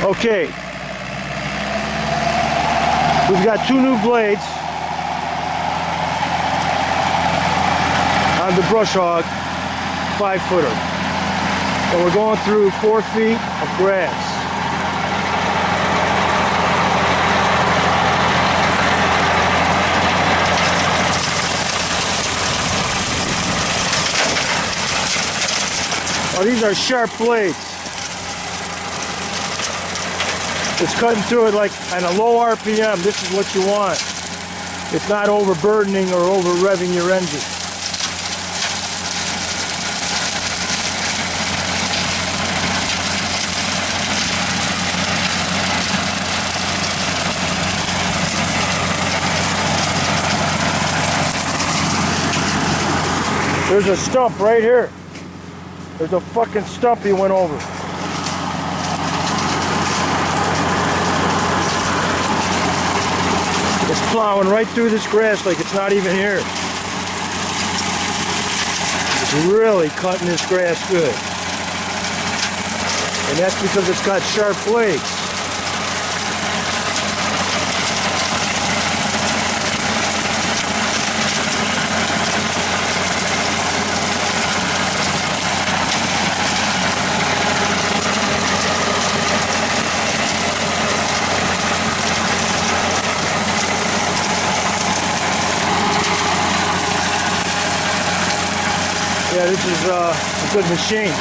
Okay. We've got two new blades on the Brush Hog 5-footer. And we're going through 4 feet of grass. Oh, these are sharp blades. It's cutting through it like on a low RPM. This is what you want. It's not overburdening or over revving your engine. There's a stump right here. There's a fucking stump he went over. It's plowing right through this grass like it's not even here. It's really cutting this grass good. And that's because it's got sharp blades. Yeah, this is a good machine.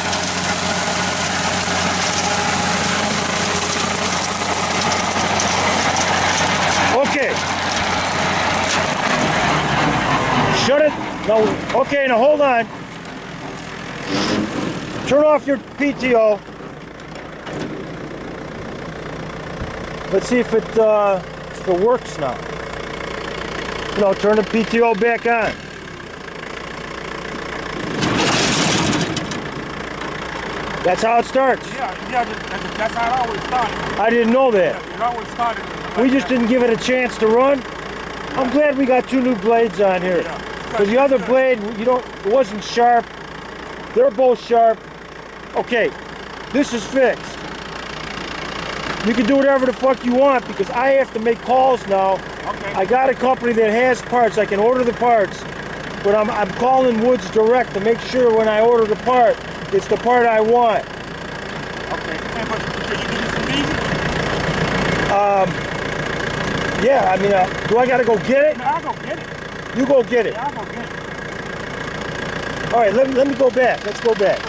Okay. Shut it. No. Okay, now hold on. Turn off your PTO. Let's see if it works now. No, turn the PTO back on. That's how it starts. Yeah, that's how it always started. I didn't know that. Yeah, it always started. We just didn't give it a chance to run. I'm glad we got two new blades on here. Because the other blade, it wasn't sharp. They're both sharp. Okay, this is fixed. You can do whatever the fuck you want because I have to make calls now. Okay. I got a company that has parts. I can order the parts. But I'm calling Woods direct to make sure when I order the part, it's the part I want. Okay. Hey, but can you give me some diesel? Yeah, I mean, do I gotta go get it? No, I'll go get it. You go get it. Yeah, I'll go get it. All right, let me go back. Let's go back.